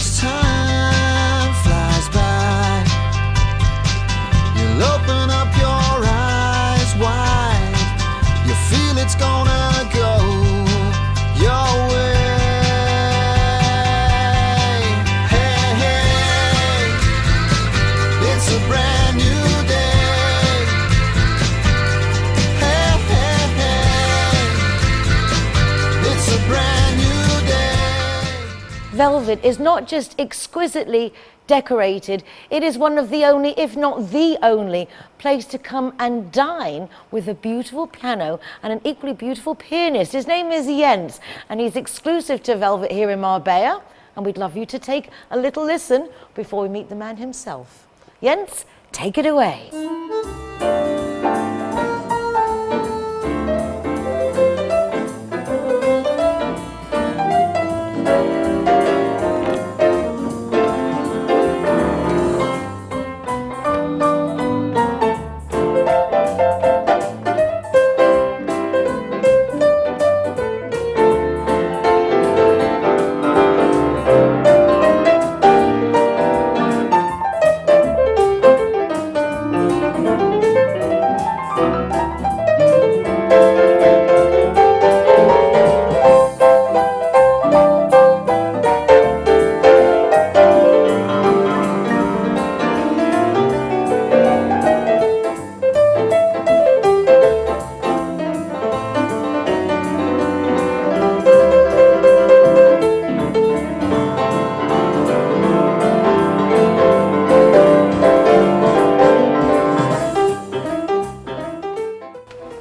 as time flies by, you'll open up your eyes wide. You feel it's gonna go your way. Hey, hey, it's a brand new day. Hey, hey, hey, it's a brand new day. Velvet is not just exquisitely decorated, it is one of the only, if not the only, place to come and dine with a beautiful piano and an equally beautiful pianist. His name is Jens, and he's exclusive to Velvet here in Marbella, and we'd love you to take a little listen before we meet the man himself. Jens, take it away.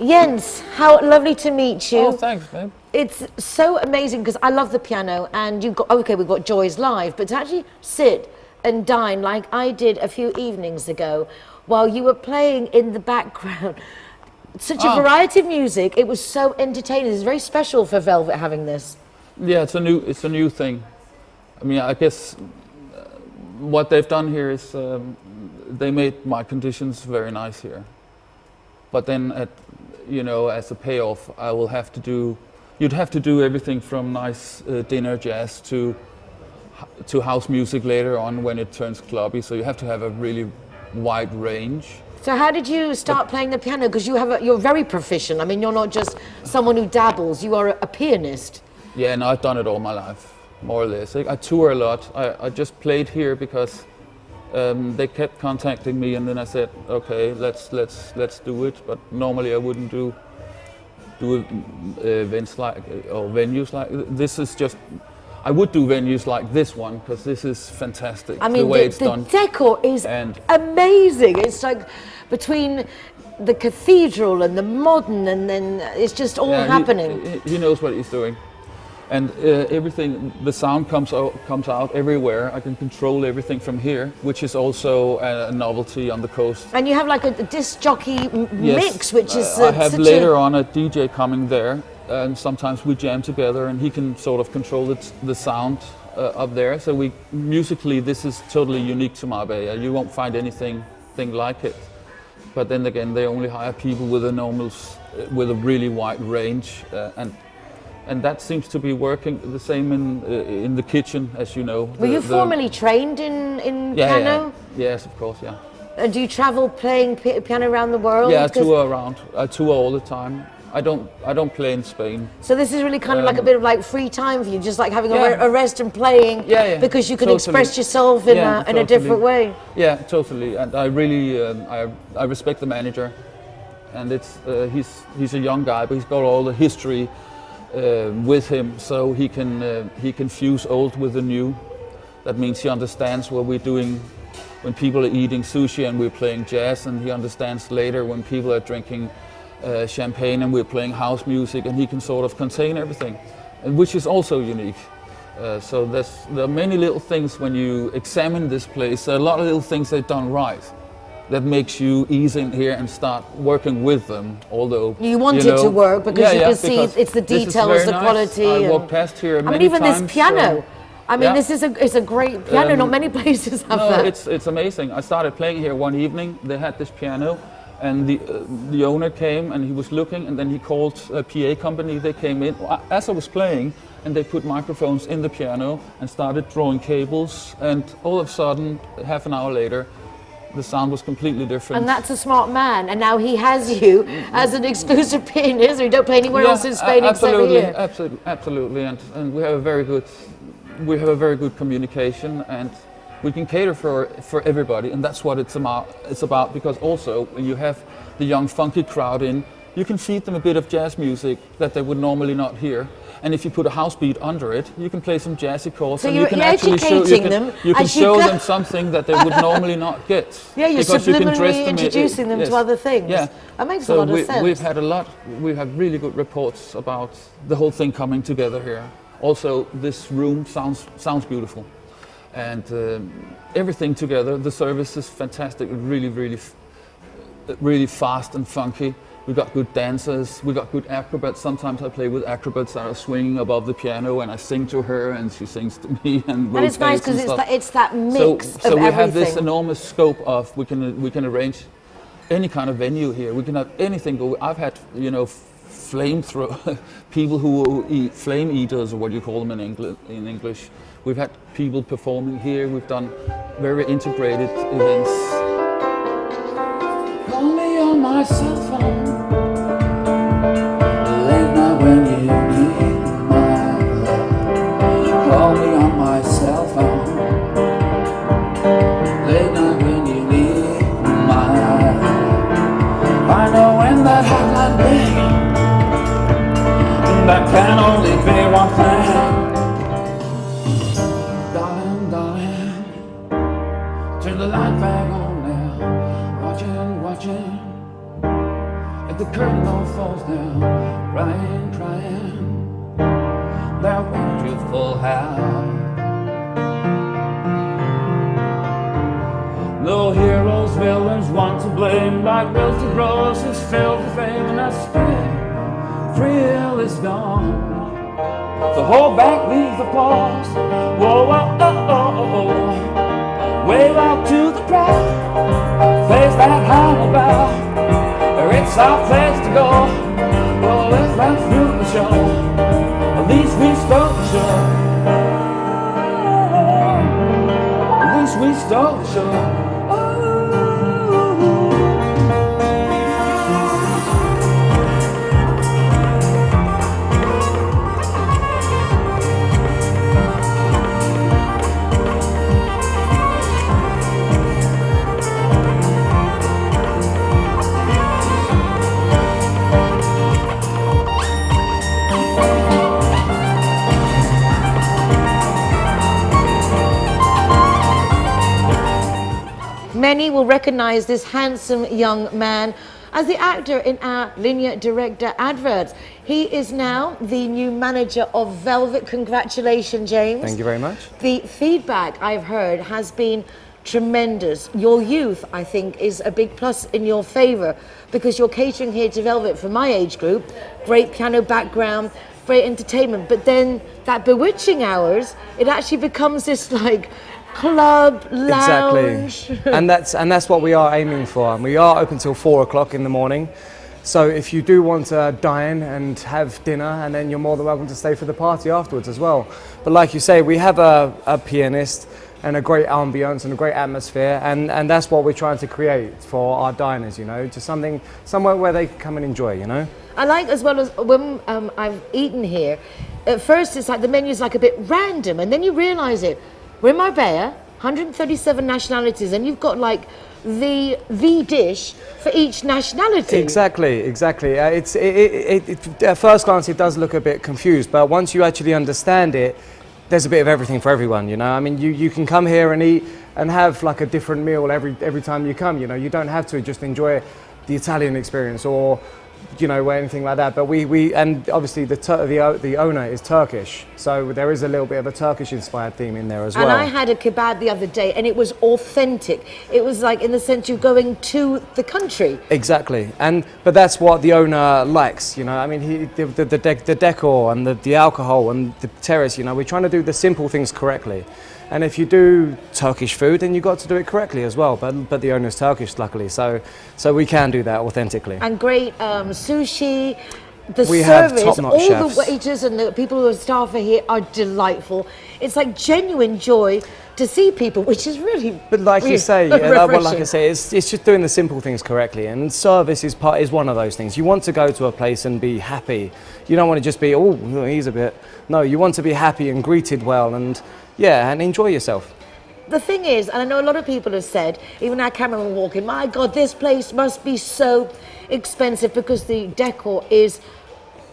Jens, how lovely to meet you. Oh, thanks, babe. It's so amazing because I love the piano, and you've got, okay, we've got Joy's Live, but to actually sit and dine like I did a few evenings ago while you were playing in the background, such a variety of music, it was so entertaining. It's very special for Velvet having this. Yeah, it's a new thing. I mean, I guess what they've done here is they made my conditions very nice here. But then, as a payoff, I will have to do. You'd have to do everything from nice dinner jazz to house music later on when it turns clubby. So you have to have a really wide range. So how did you start playing the piano? Because you're very proficient. I mean, you're not just someone who dabbles. You are a pianist. Yeah, and I've done it all my life, more or less. I tour a lot. I just played here because they kept contacting me, and then I said, okay, let's do it. But normally I wouldn't do events like or venues like this. Is just I would do venues like this one because this is fantastic. I mean, the way it's done. The decor is amazing. It's like between the cathedral and the modern, and then it's just all happening. He knows what he's doing. And everything, the sound comes out everywhere. I can control everything from here, which is also a novelty on the coast. And you have like a disc jockey mix, which is I have later on a DJ coming there, and sometimes we jam together, and he can sort of control the sound up there. So musically, this is totally unique to Marbella. You won't find anything like it. But then again, they only hire people with with a really wide range, and that seems to be working the same in the kitchen, as you know. Were you formally trained in piano? Yeah. Yes, of course, yeah. And do you travel playing piano around the world? Yeah, I tour around. I tour all the time. I don't play in Spain. So this is really kind of like a bit of like free time for you, just like having a rest and playing. Yeah. Because you can express yourself in a different way. Yeah, totally. And I really I respect the manager, and he's a young guy, but he's got all the history with him, so he can fuse old with the new. That means he understands what we're doing when people are eating sushi and we're playing jazz, and he understands later when people are drinking champagne and we're playing house music, and he can sort of contain everything, and which is also unique. So there are many little things when you examine this place. There are a lot of little things they've done right that makes you ease in here and start working with them. Although you want it to work because you can see it's the details, the quality. I walked past here many times. Even times, this piano. I mean, this is a great piano. Not many places have that. It's amazing. I started playing here one evening. They had this piano, And the owner came and he was looking, and then he called a PA company. They came in as I was playing, and they put microphones in the piano and started drawing cables. And all of a sudden, half an hour later, the sound was completely different. And that's a smart man. And now he has you as an exclusive pianist. You don't play anywhere else in Spain except here. Absolutely. And we have a very good communication, and we can cater for everybody, and that's what it's about. Because also when you have the young funky crowd in, you can feed them a bit of jazz music that they would normally not hear. And if you put a house beat under it, you can play some jazzy chords, So and you're you can actually show them something that they would normally not get. Yeah, you're because you can dress subliminally them introducing them yes. to other things. Yeah. That makes a lot of sense. We have really good reports about the whole thing coming together here. Also, this room sounds beautiful. And everything together, the service is fantastic, really fast and funky. We got good dancers, we got good acrobats. Sometimes I play with acrobats that are swinging above the piano, and I sing to her and she sings to me. And it's nice because it's that mix of everything. So we have this enormous scope of, we can arrange any kind of venue here. We can have anything go. I've had, flamethrower people who eat flame eaters, or what you call them in English. We've had people performing here. We've done very integrated events. Call me on my cell phone late night when you need my love. Call me on my cell phone late night when you need my love. I know when that hotline rings, that can only be one thing. Darling, turn the light back on now. Watching, if the curtain all falls down, crying, that wonderful house. No heroes, villains, one to blame, like wilted roses filled with fame, and that's thrill is gone. So hold back, leave the pause. Whoa, whoa, oh, oh, oh. Wave out to the crowd, place that high about. It's our place to go. Well, let's run through the show. At least we stole the show. At least we stole the show. Many will recognize this handsome young man as the actor in our Linear Director adverts. He is now the new manager of Velvet. Congratulations, James. Thank you very much. The feedback I've heard has been tremendous. Your youth, I think, is a big plus in your favor, because you're catering here to Velvet for my age group. Great piano background, great entertainment, but then that bewitching hours, it actually becomes this like club lounge. Exactly. and that's what we are aiming for. We are open till 4 o'clock in the morning. So if you do want to dine and have dinner, and then you're more than welcome to stay for the party afterwards as well. But like you say, we have a pianist and a great ambience and a great atmosphere, and that's what we're trying to create for our diners, just somewhere where they can come and enjoy, I like, as well as when I've eaten here, at first it's like the menu's like a bit random, and then you realize it. We're in Marbella, 137 nationalities, and you've got like the dish for each nationality. Exactly. At first glance, it does look a bit confused, but once you actually understand it, there's a bit of everything for everyone. I mean, you can come here and eat and have like a different meal every time you come. You don't have to just enjoy the Italian experience or you know, or anything like that. But we and obviously the owner is Turkish, so there is a little bit of a Turkish-inspired theme in there as well. And I had a kebab the other day, and it was authentic. It was like, in the sense, you're going to the country. Exactly, but that's what the owner likes, you know. I mean, the decor and the alcohol and the terrace, you know, we're trying to do the simple things correctly. And if you do Turkish food, then you've got to do it correctly as well. But the owner's Turkish, luckily, so we can do that authentically. And great sushi. The We have service, top-notch all chefs. the waiters and the people who are staff are here are delightful. It's like genuine joy to see people, which is really. But like really you say, refreshing. like I say, it's just doing the simple things correctly, and service is one of those things. You want to go to a place and be happy. You don't want to just be, oh, he's a bit. No, you want to be happy and greeted well, and enjoy yourself. The thing is, and I know a lot of people have said, even our cameraman walking, my God, this place must be so expensive because the decor is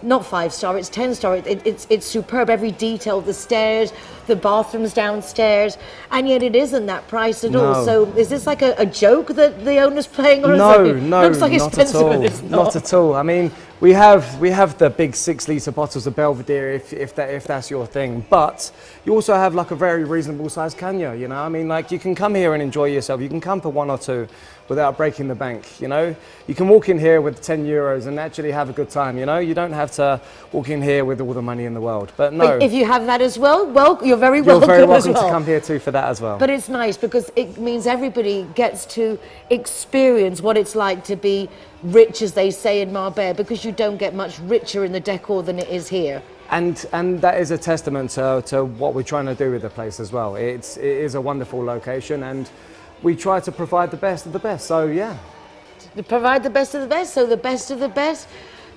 not 5-star, it's 10-star. It's superb, every detail, the stairs, the bathrooms downstairs, and yet it isn't that price at all. No. So is this like a joke that the owner's playing, or No, is it no, looks like not expensive, at all. but it's not. Not at all. I mean, we have the big 6-litre bottles of Belvedere if that's your thing. But you also have like a very reasonable sized Cagna. You know, I mean, like you can come here and enjoy yourself. You can come for 1 or 2 without breaking the bank. You know, you can walk in here with 10 euros and actually have a good time. You know, you don't have to walk in here with all the money in the world. But no, But if you have that as well, you're very you're welcome. very as welcome well. to come here too for that as well. But it's nice because it means everybody gets to experience what it's like to be rich, as they say in Marbella, because you don't get much richer in the decor than it is here. And that is a testament to what we're trying to do with the place as well. It is a wonderful location, and we try to provide the best of the best. So yeah, To provide the best of the best, so the best of the best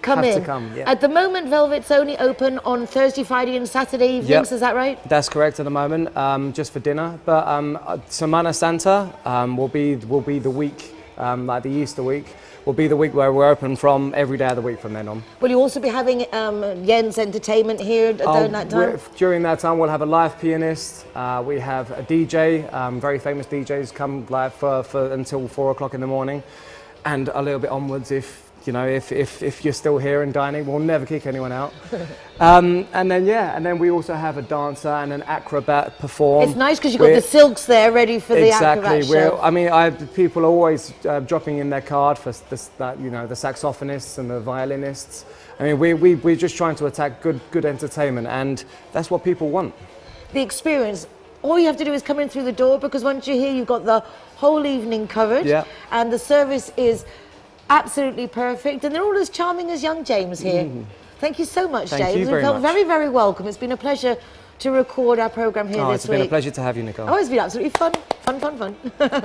come Have to in. come, yeah. At the moment, Velvet's only open on Thursday, Friday and Saturday evenings, Yep. is that right? that's correct at the moment, just for dinner. But Semana Santa will be the week, like the Easter week, will be the week where we're open from every day of the week from then on. Will you also be having Jens entertainment here during that time? During that time, we'll have a live pianist. We have a DJ, very famous DJs come live for until 4 o'clock in the morning, and a little bit onwards if you're still here and dining. We'll never kick anyone out. And then we also have a dancer and an acrobat perform. It's nice because you've got the silks there ready for the acrobat Exactly. show. I mean, people are always dropping in their card for the saxophonists and the violinists. I mean, we're just trying to attack good entertainment, and that's what people want. The experience, all you have to do is come in through the door, because once you're here, you've got the whole evening covered. Yeah. And the service is absolutely perfect, and they're all as charming as young James here. Thank you so much, Thank James. you We very felt much. very, very welcome. It's been a pleasure to record our programme here this It's week. been a pleasure to have you, Nicole. Oh, it's been absolutely fun.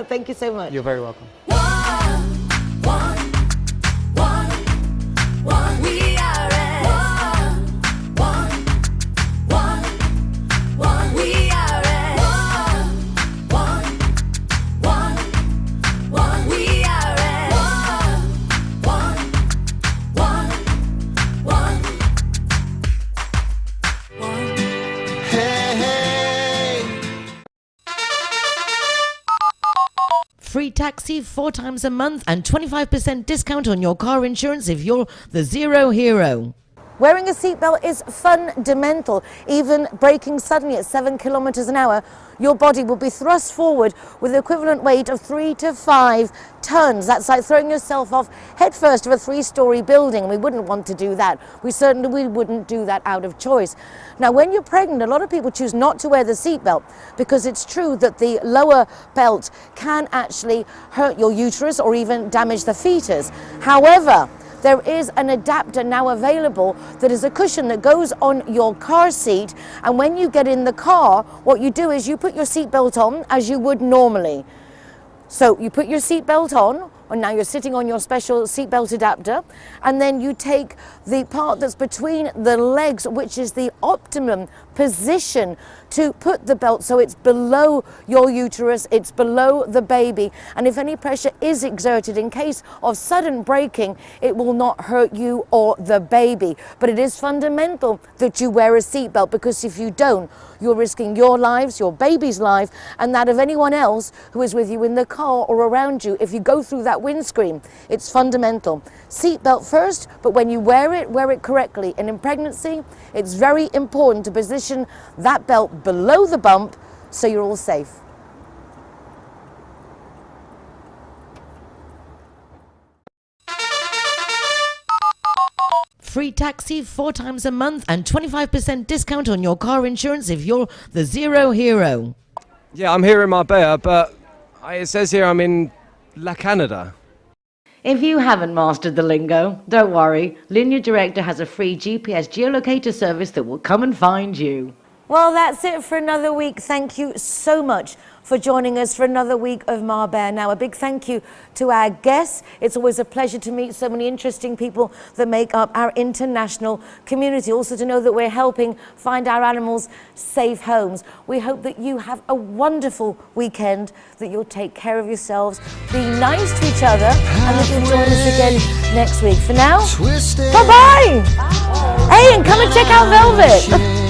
Thank you so much. You're very welcome. We are at we are at we are at hey, hey. Free taxi 4 times a month and 25% discount on your car insurance if you're the zero hero. Wearing a seatbelt is fundamental. Even braking suddenly at 7 kilometers an hour, your body will be thrust forward with the equivalent weight of 3 to 5 tons. That's like throwing yourself off headfirst of a 3-story building, and we wouldn't want to do that. We certainly wouldn't do that out of choice. Now, when you're pregnant, a lot of people choose not to wear the seatbelt because it's true that the lower belt can actually hurt your uterus or even damage the fetus. However, there is an adapter now available that is a cushion that goes on your car seat, and when you get in the car, what you do is you put your seatbelt on as you would normally. So you put your seatbelt on, and now you're sitting on your special seatbelt adapter, and then you take the part that's between the legs, which is the optimum position to put the belt, so it's below your uterus, it's below the baby, and if any pressure is exerted in case of sudden braking, it will not hurt you or the baby. But it is fundamental that you wear a seatbelt, because if you don't, you're risking your lives, your baby's life, and that of anyone else who is with you in the car or around you. If you go through that that windscreen. It's fundamental. Seatbelt first, but when you wear it correctly. And in pregnancy, it's very important to position that belt below the bump so you're all safe. Free taxi 4 times a month and 25% discount on your car insurance if you're the zero hero. Yeah, I'm here in Marbella, but it says here I'm in La Canada. If you haven't mastered the lingo, don't worry. Linear Director has a free GPS geolocator service that will come and find you. Well, that's it for another week. Thank you so much for joining us for another week of Marbella. Now, a big thank you to our guests. It's always a pleasure to meet so many interesting people that make up our international community. Also to know that we're helping find our animals safe homes. We hope that you have a wonderful weekend, that you'll take care of yourselves, be nice to each other, and that you'll join us again next week. For now, bye-bye. Hey, and come and check out Velvet.